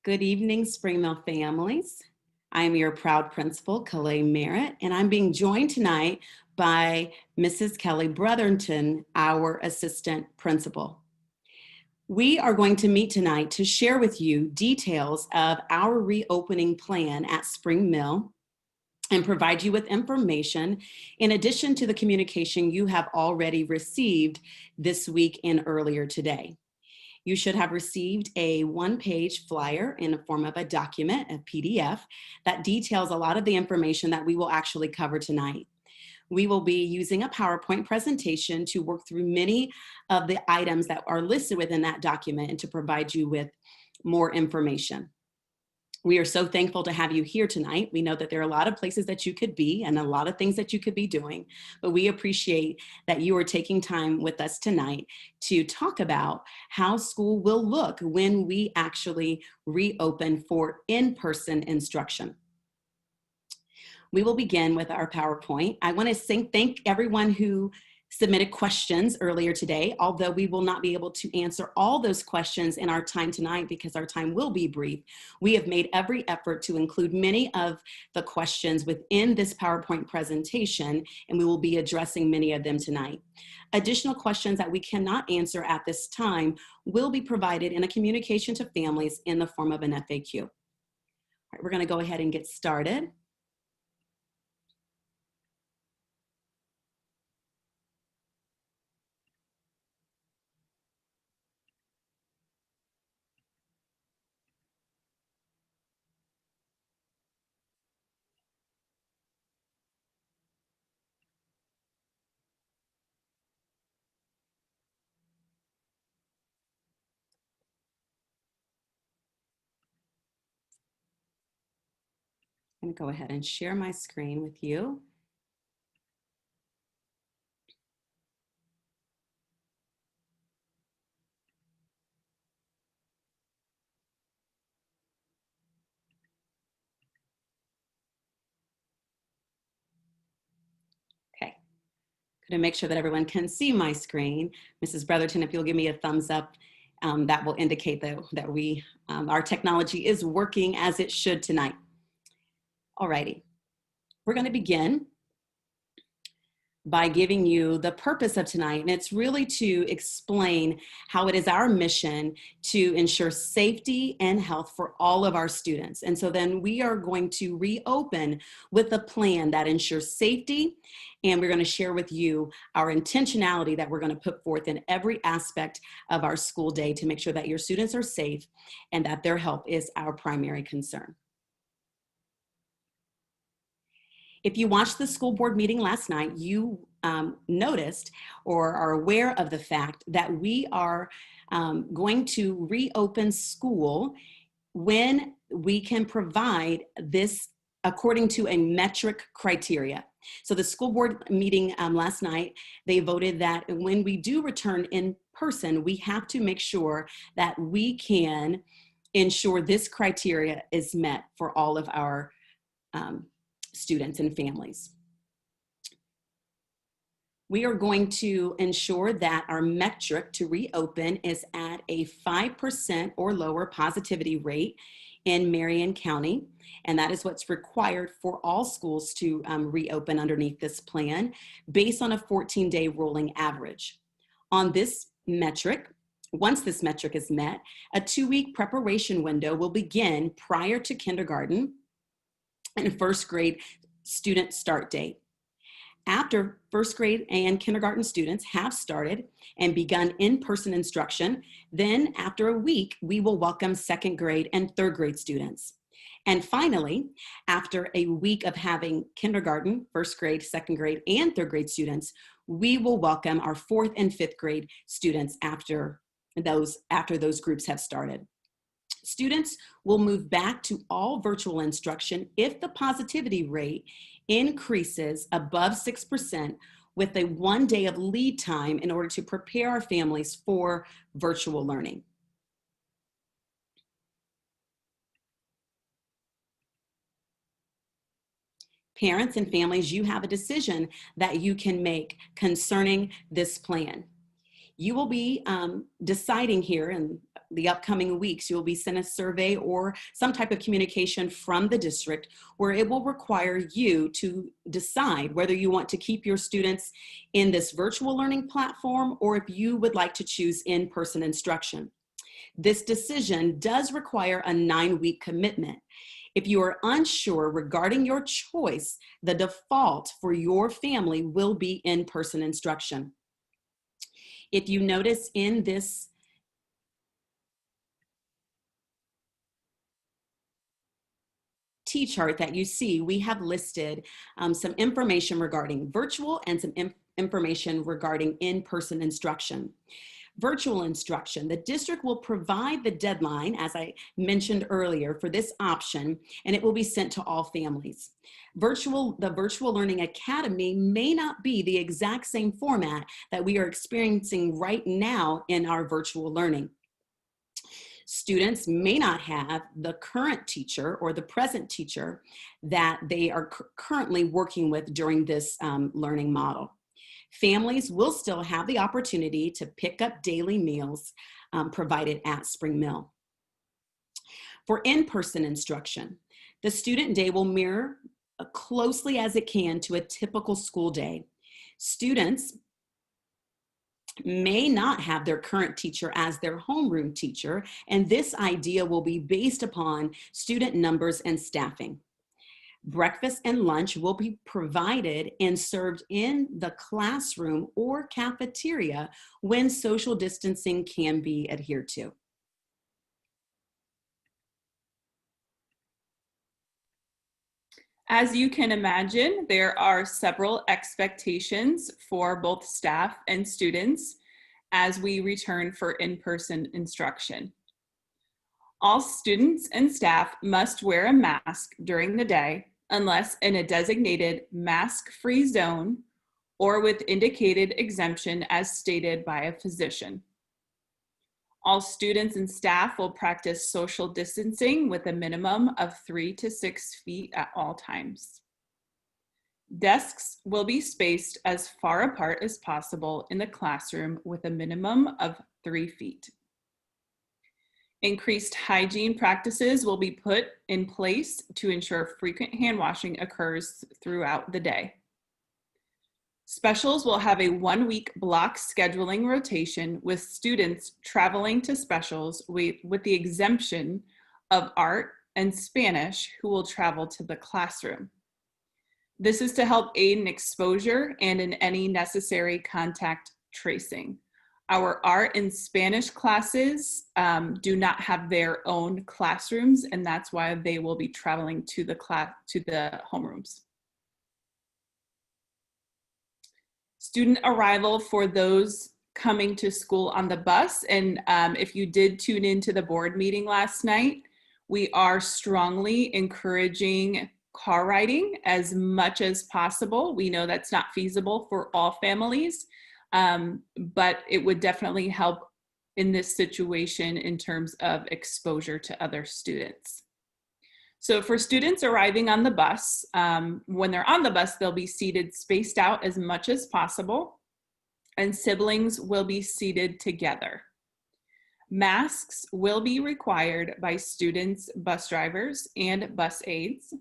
Good evening, Springmill families. I am your proud principal, Calais Merritt, and I'm being joined tonight by Mrs. Kelly Brotherton, our assistant principal. We are going to meet tonight to share with you details of our reopening plan at Spring Mill and provide you with information in addition to the communication you have already received this week and earlier today. You should have received a one-page flyer in the form of a document, a PDF, that details a lot of the information that we will actually cover tonight. We will be using a PowerPoint presentation to work through many of the items that are listed within that document and to provide you with more information. We are so thankful to have you here tonight. We know that there are a lot of places that you could be and a lot of things that you could be doing, but we appreciate that you are taking time with us tonight to talk about how school will look when we actually reopen for in-person instruction. We will begin with our PowerPoint. I want to thank everyone who submitted questions earlier today, although we will not be able to answer all those questions in our time tonight because our time will be brief. We have made every effort to include many of the questions within this PowerPoint presentation, and we will be addressing many of them tonight. Additional questions that we cannot answer at this time will be provided in a communication to families in the form of an FAQ. All right, we're going to go ahead and get started. I'm going to go ahead and share my screen with you. Okay, going to make sure that everyone can see my screen. Mrs. Brotherton, if you'll give me a thumbs up, that will indicate that our technology is working as it should tonight. All righty, we're going to begin by giving you the purpose of tonight, and it's really to explain how it is our mission to ensure safety and health for all of our students. And so then we are going to reopen with a plan that ensures safety, and we're going to share with you our intentionality that we're going to put forth in every aspect of our school day to make sure that your students are safe and that their health is our primary concern. If you watched the school board meeting last night, you noticed or are aware of the fact that we are going to reopen school when we can provide this according to a metric criteria. So the school board meeting last night, they voted that when we do return in person, we have to make sure that we can ensure this criteria is met for all of our students and families. We are going to ensure that our metric to reopen is at a 5% or lower positivity rate in Marion County, and that is what's required for all schools to reopen underneath this plan based on a 14-day rolling average. On this metric, once this metric is met, a 2-week preparation window will begin prior to kindergarten and first grade student start date. After first grade and kindergarten students have started and begun in-person instruction, then after a week, we will welcome second grade and third grade students. And finally, after a week of having kindergarten, first grade, second grade, and third grade students, we will welcome our fourth and fifth grade students after those groups have started. Students will move back to all virtual instruction if the positivity rate increases above 6% with a 1 day of lead time in order to prepare our families for virtual learning. Parents and families, you have a decision that you can make concerning this plan. You will be deciding here, and the upcoming weeks, you'll be sent a survey or some type of communication from the district where it will require you to decide whether you want to keep your students in this virtual learning platform or if you would like to choose in-person instruction. This decision does require a 9-week commitment. If you are unsure regarding your choice, the default for your family will be in-person instruction. If you notice in this T-chart that you see, we have listed some information regarding virtual and some information regarding in-person instruction. Virtual instruction, the district will provide the deadline, as I mentioned earlier, for this option, and it will be sent to all families. The Virtual Learning Academy may not be the exact same format that we are experiencing right now in our virtual learning. Students may not have the current teacher or the present teacher that they are currently working with during this learning model. Families will still have the opportunity to pick up daily meals provided at Spring Mill. For in-person instruction, the student day will mirror closely as it can to a typical school day. Students may not have their current teacher as their homeroom teacher, and this idea will be based upon student numbers and staffing. Breakfast and lunch will be provided and served in the classroom or cafeteria when social distancing can be adhered to. As you can imagine, there are several expectations for both staff and students as we return for in-person instruction. All students and staff must wear a mask during the day unless in a designated mask-free zone or with indicated exemption as stated by a physician. All students and staff will practice social distancing with a minimum of 3 to 6 feet at all times. Desks will be spaced as far apart as possible in the classroom with a minimum of 3 feet. Increased hygiene practices will be put in place to ensure frequent hand washing occurs throughout the day. Specials will have a 1-week block scheduling rotation with students traveling to specials with the exemption of art and Spanish who will travel to the classroom. This is to help aid in exposure and in any necessary contact tracing. Our art and Spanish classes do not have their own classrooms, and that's why they will be traveling to the homerooms. Student arrival for those coming to school on the bus, and if you did tune into the board meeting last night, we are strongly encouraging car riding as much as possible. We know that's not feasible for all families, but it would definitely help in this situation in terms of exposure to other students. So for students arriving on the bus, when they're on the bus, they'll be seated spaced out as much as possible, and siblings will be seated together. Masks will be required by students, bus drivers, and bus aides.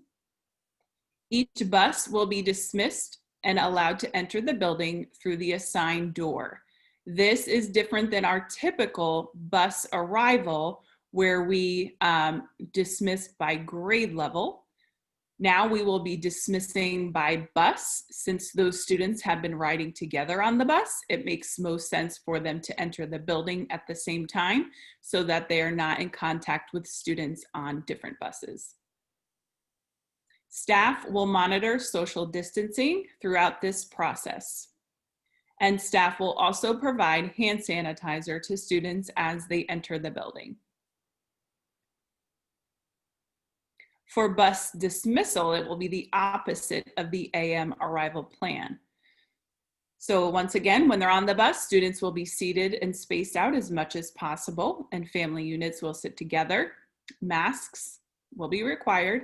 Each bus will be dismissed and allowed to enter the building through the assigned door. This is different than our typical bus arrival where we dismiss by grade level. Now we will be dismissing by bus. Since those students have been riding together on the bus, it makes most sense for them to enter the building at the same time so that they are not in contact with students on different buses. Staff will monitor social distancing throughout this process. And staff will also provide hand sanitizer to students as they enter the building. For bus dismissal, it will be the opposite of the AM arrival plan. So once again, when they're on the bus, students will be seated and spaced out as much as possible, and family units will sit together. Masks will be required.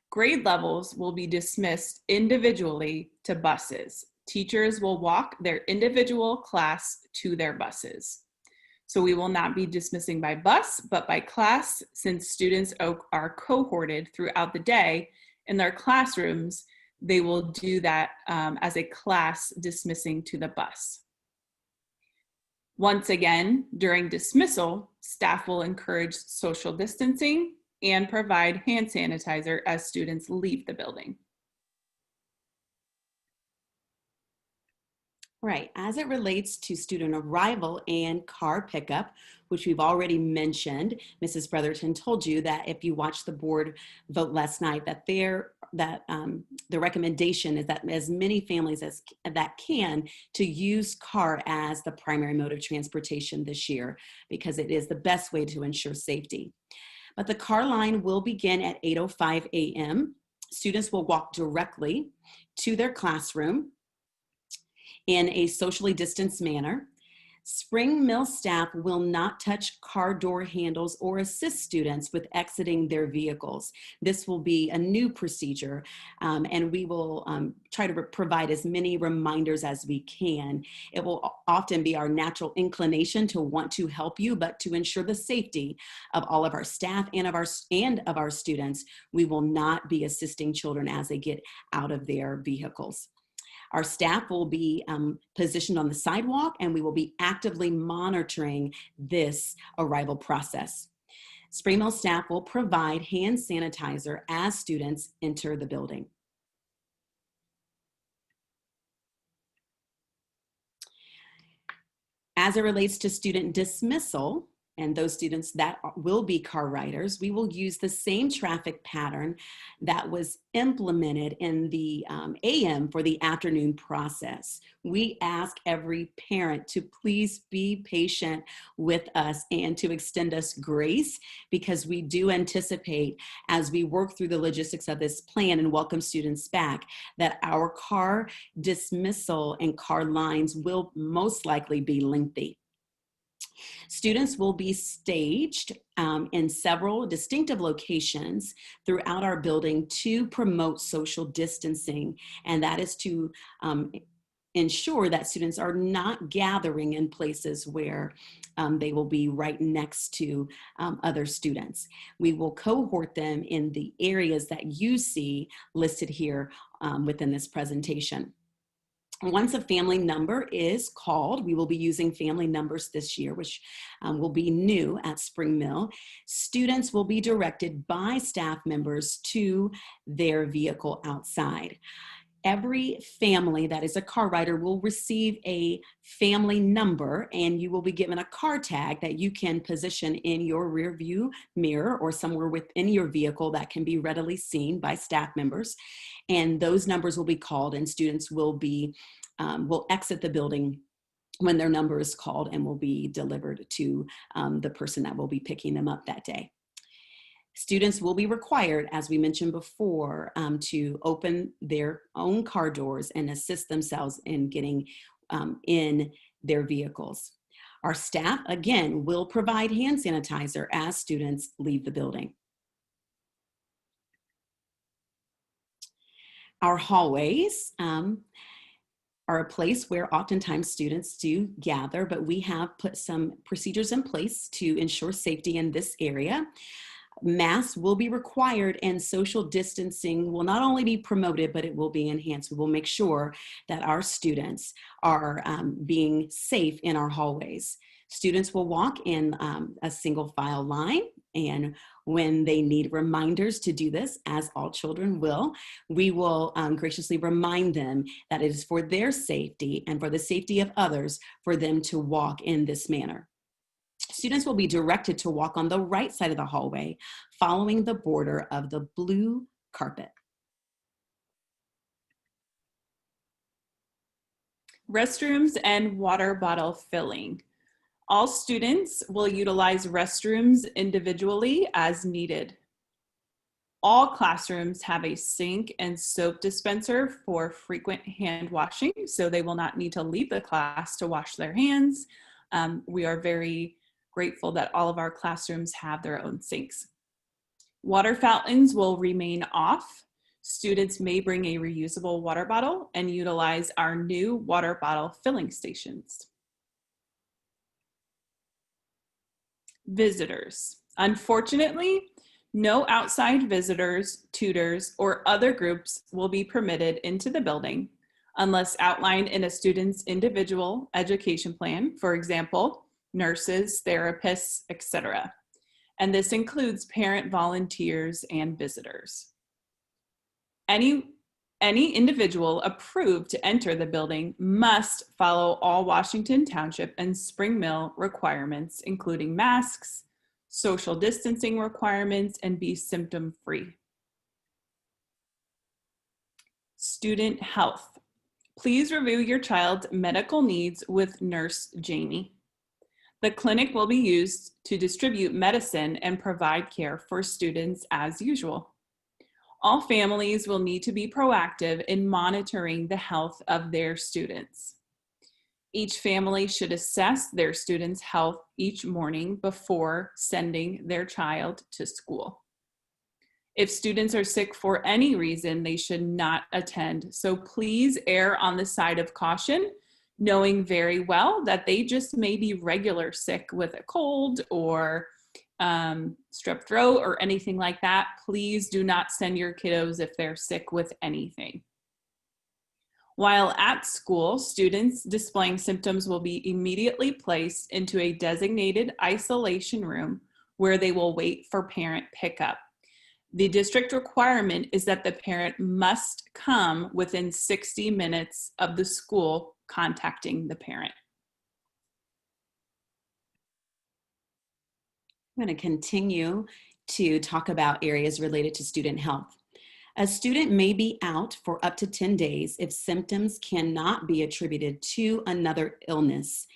Grade levels will be dismissed individually to buses. Teachers will walk their individual class to their buses. So we will not be dismissing by bus, but by class, since students are cohorted throughout the day in their classrooms. They will do that as a class dismissing to the bus. Once again, during dismissal, staff will encourage social distancing and provide hand sanitizer as students leave the building. Right, as it relates to student arrival and car pickup, which we've already mentioned, Mrs. Brotherton told you that if you watched the board vote last night, that the recommendation is that as many families as that can to use car as the primary mode of transportation this year, because it is the best way to ensure safety. But the car line will begin at 8:05 a.m. Students will walk directly to their classroom in a socially distanced manner. Spring Mill staff will not touch car door handles or assist students with exiting their vehicles. This will be a new procedure, and we will try to provide as many reminders as we can. It will often be our natural inclination to want to help you, but to ensure the safety of all of our staff and of our students, we will not be assisting children as they get out of their vehicles. Our staff will be positioned on the sidewalk, and we will be actively monitoring this arrival process. Spring Mill staff will provide hand sanitizer as students enter the building. As it relates to student dismissal, and those students that will be car riders, we will use the same traffic pattern that was implemented in the AM for the afternoon process. We ask every parent to please be patient with us and to extend us grace, because we do anticipate, as we work through the logistics of this plan and welcome students back, that our car dismissal and car lines will most likely be lengthy. Students will be staged in several distinctive locations throughout our building to promote social distancing, and that is to ensure that students are not gathering in places where they will be right next to other students. We will cohort them in the areas that you see listed here within this presentation. Once a family number is called, we will be using family numbers this year, which will be new at Spring Mill. Students will be directed by staff members to their vehicle outside. Every family that is a car rider will receive a family number, and you will be given a car tag that you can position in your rear view mirror or somewhere within your vehicle that can be readily seen by staff members. And those numbers will be called, and students will exit the building when their number is called and will be delivered to the person that will be picking them up that day. Students will be required, as we mentioned before, to open their own car doors and assist themselves in getting in their vehicles. Our staff, again, will provide hand sanitizer as students leave the building. Our hallways are a place where oftentimes students do gather, but we have put some procedures in place to ensure safety in this area. Masks will be required, and social distancing will not only be promoted, but it will be enhanced. We will make sure that our students are being safe in our hallways. Students will walk in a single file line, and when they need reminders to do this, as all children will, we will graciously remind them that it is for their safety and for the safety of others for them to walk in this manner. Students will be directed to walk on the right side of the hallway, following the border of the blue carpet. Restrooms and water bottle filling. All students will utilize restrooms individually as needed. All classrooms have a sink and soap dispenser for frequent hand washing, so they will not need to leave the class to wash their hands. We are very grateful that all of our classrooms have their own sinks. Water fountains will remain off. Students may bring a reusable water bottle and utilize our new water bottle filling stations. Visitors. Unfortunately, no outside visitors, tutors, or other groups will be permitted into the building unless outlined in a student's individual education plan, for example, nurses, therapists, etc. And this includes parent volunteers and visitors. Any individual approved to enter the building must follow all Washington Township and Spring Mill requirements, including masks, social distancing requirements, and be symptom-free. Student health. Please review your child's medical needs with Nurse Jamie. The clinic will be used to distribute medicine and provide care for students as usual. All families will need to be proactive in monitoring the health of their students. Each family should assess their students' health each morning before sending their child to school. If students are sick for any reason, they should not attend. So please err on the side of caution, knowing very well that they just may be regular sick with a cold or strep throat or anything like that. Please do not send your kiddos if they're sick with anything. While at school, students displaying symptoms will be immediately placed into a designated isolation room where they will wait for parent pickup. The district requirement is that the parent must come within 60 minutes of the school contacting the parent. I'm going to continue to talk about areas related to student health. A student may be out for up to 10 days if symptoms cannot be attributed to another illness,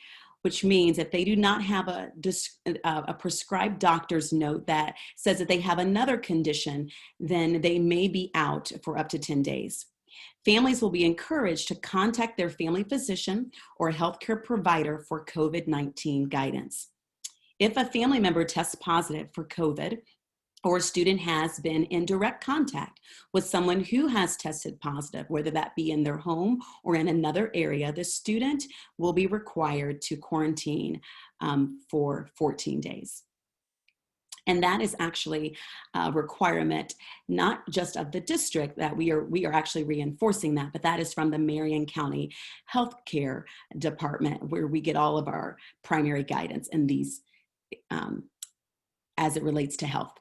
which means if they do not have a prescribed doctor's note that says that they have another condition, then they may be out for up to 10 days. Families will be encouraged to contact their family physician or healthcare provider for COVID-19 guidance. If a family member tests positive for COVID, or a student has been in direct contact with someone who has tested positive, whether that be in their home or in another area, the student will be required to quarantine for 14 days. And that is actually a requirement, not just of the district that we are actually reinforcing that, but that is from the Marion County Healthcare Department, where we get all of our primary guidance in these as it relates to health.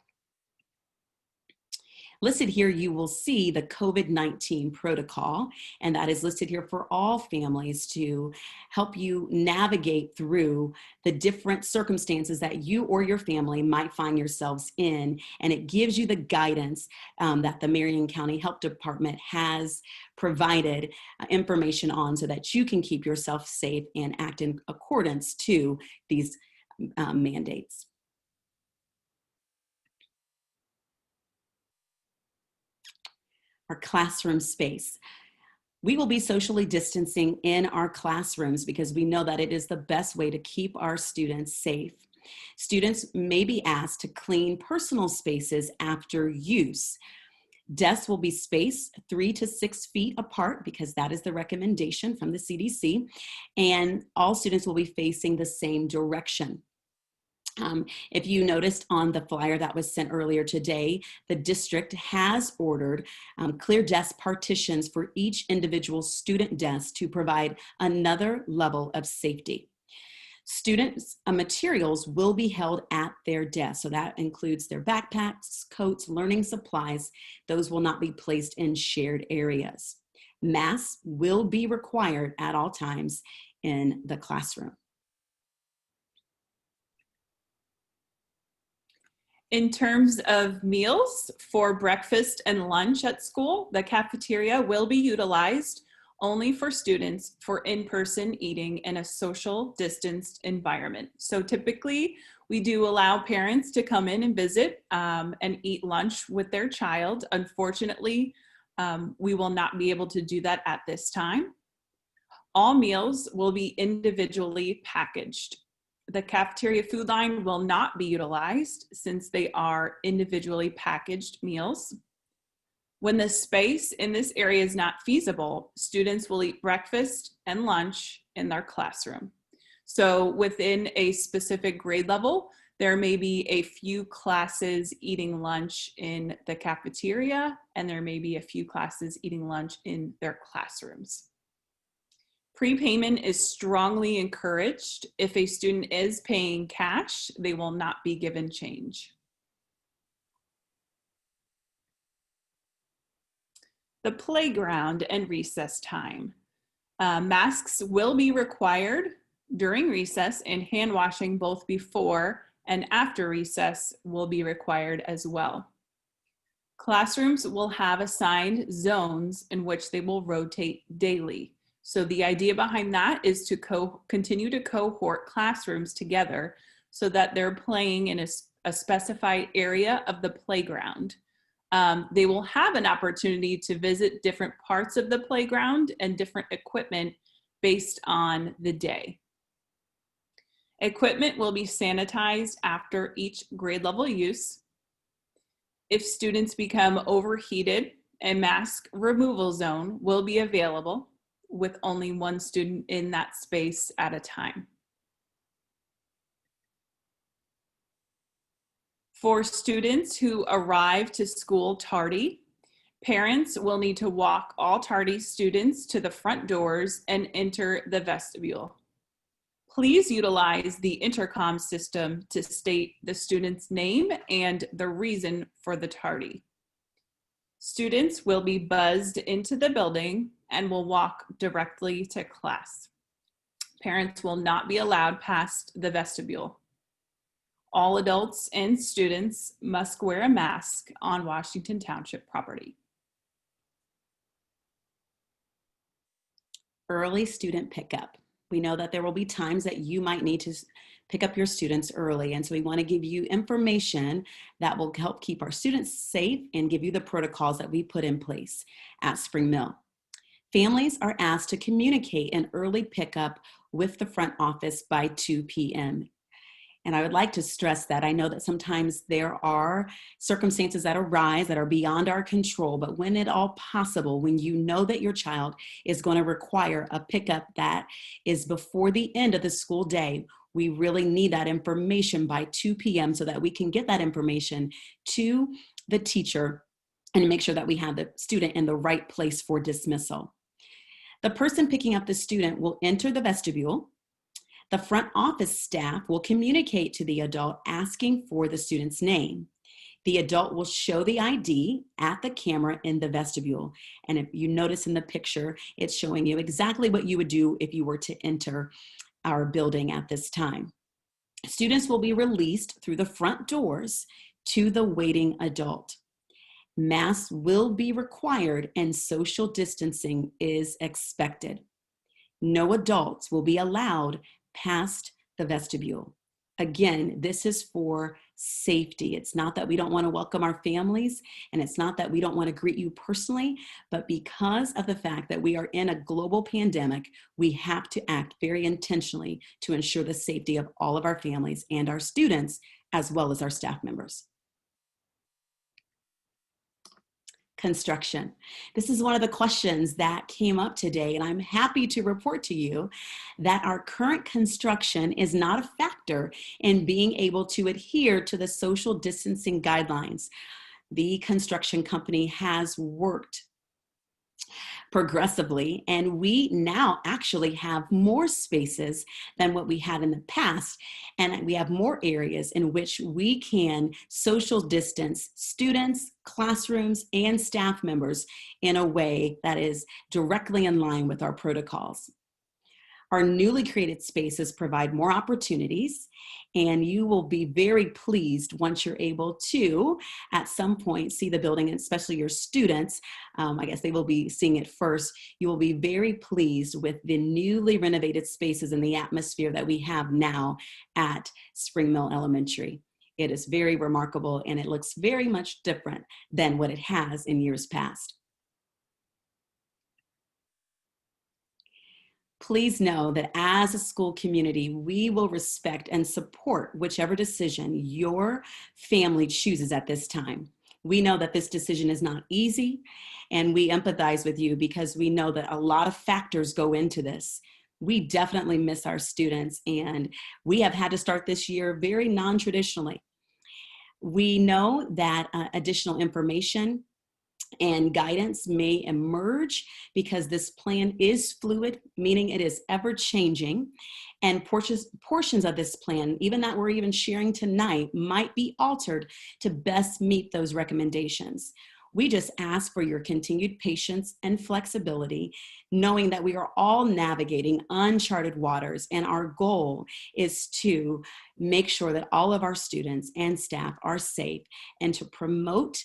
Listed here, you will see the COVID-19 protocol, and that is listed here for all families to help you navigate through the different circumstances that you or your family might find yourselves in. And it gives you the guidance that the Marion County Health Department has provided information on so that you can keep yourself safe and act in accordance to these mandates. Our classroom space. We will be socially distancing in our classrooms because we know that it is the best way to keep our students safe. Students may be asked to clean personal spaces after use. Desks will be spaced 3 to 6 feet apart because that is the recommendation from the CDC, and all students will be facing the same direction. If you noticed on the flyer that was sent earlier today, the district has ordered clear desk partitions for each individual student desk to provide another level of safety. Students' materials will be held at their desk, so that includes their backpacks, coats, learning supplies. Those will not be placed in shared areas. Masks will be required at all times in the classroom. In terms of meals for breakfast and lunch at school, the cafeteria will be utilized only for students for in-person eating in a social distanced environment. So typically we do allow parents to come in and visit and eat lunch with their child. Unfortunately, we will not be able to do that at this time. All meals will be individually packaged. The cafeteria food line will not be utilized since they are individually packaged meals. When the space in this area is not feasible, students will eat breakfast and lunch in their classroom. So within a specific grade level, There may be a few classes eating lunch in the cafeteria, and there may be a few classes eating lunch in their classrooms. Prepayment is strongly encouraged. If a student is paying cash, they will not be given change. The playground and recess time. Masks will be required during recess, and hand washing both before and after recess will be required as well. Classrooms will have assigned zones in which they will rotate daily. So the idea behind that is to continue to cohort classrooms together so that they're playing in a specified area of the playground. They will have an opportunity to visit different parts of the playground and different equipment based on the day. Equipment will be sanitized after each grade level use. If students become overheated, a mask removal zone will be available with only one student in that space at a time. For students who arrive to school tardy, parents will need to walk all tardy students to the front doors and enter the vestibule. Please utilize the intercom system to state the student's name and the reason for the tardy. Students will be buzzed into the building and will walk directly to class. Parents will not be allowed past the vestibule. All adults and students must wear a mask on Washington Township property. Early student pickup. We know that there will be times that you might need to pick up your students early, and so we want to give you information that will help keep our students safe and give you the protocols that we put in place at Spring Mill. Families are asked to communicate an early pickup with the front office by 2 p.m. And I would like to stress that I know that sometimes there are circumstances that arise that are beyond our control, but when at all possible, when you know that your child is going to require a pickup that is before the end of the school day, we really need that information by 2 p.m. so that we can get that information to the teacher and make sure that we have the student in the right place for dismissal. The person picking up the student will enter the vestibule. The front office staff will communicate to the adult asking for the student's name. The adult will show the ID at the camera in the vestibule. And if you notice in the picture, it's showing you exactly what you would do if you were to enter our building at this time. Students will be released through the front doors to the waiting adult. Masks will be required and social distancing is expected. No adults will be allowed past the vestibule. Again, this is for safety. It's not that we don't want to welcome our families, and it's not that we don't want to greet you personally, but because of the fact that we are in a global pandemic, we have to act very intentionally to ensure the safety of all of our families and our students, as well as our staff members. Construction. This is one of the questions that came up today, and I'm happy to report to you that our current construction is not a factor in being able to adhere to the social distancing guidelines. The construction company has worked progressively, and we now actually have more spaces than what we had in the past, and we have more areas in which we can social distance students, classrooms, and staff members in a way that is directly in line with our protocols. Our newly created spaces provide more opportunities, and you will be very pleased once you're able to, at some point, see the building, and especially your students. I guess they will be seeing it first. You will be very pleased with the newly renovated spaces and the atmosphere that we have now at Spring Mill Elementary. It is very remarkable, and it looks very much different than what it has in years past. Please know that as a school community, we will respect and support whichever decision your family chooses at this time. We know that this decision is not easy, and we empathize with you because we know that a lot of factors go into this. We definitely miss our students, and we have had to start this year very non-traditionally. We know that additional information and guidance may emerge because this plan is fluid, meaning it is ever changing. And portions of this plan, even that we're even sharing tonight, might be altered to best meet those recommendations. We just ask for your continued patience and flexibility, knowing that we are all navigating uncharted waters, and our goal is to make sure that all of our students and staff are safe and to promote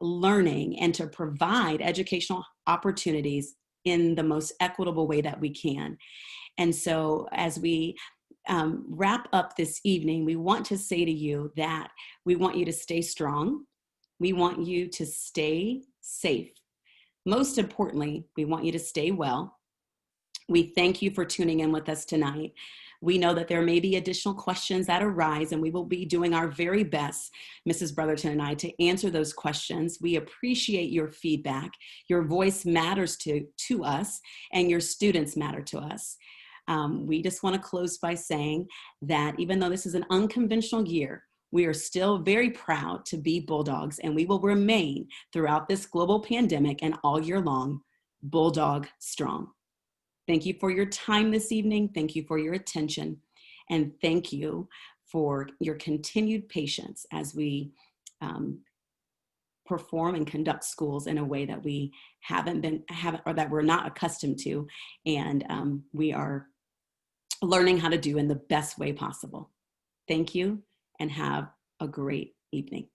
learning and to provide educational opportunities in the most equitable way that we can. And so as we wrap up this evening, we want to say to you that we want you to stay strong. We want you to stay safe. Most importantly, we want you to stay well. We thank you for tuning in with us tonight. We know that there may be additional questions that arise, and we will be doing our very best, Mrs. Brotherton and I, to answer those questions. We appreciate your feedback. Your voice matters to us, and your students matter to us. We just want to close by saying that even though this is an unconventional year, we are still very proud to be Bulldogs, and we will remain throughout this global pandemic and all year long, Bulldog strong. Thank you for your time this evening. Thank you for your attention. And thank you for your continued patience as we perform and conduct schools in a way that we haven't or that we're not accustomed to. And we are learning how to do in the best way possible. Thank you and have a great evening.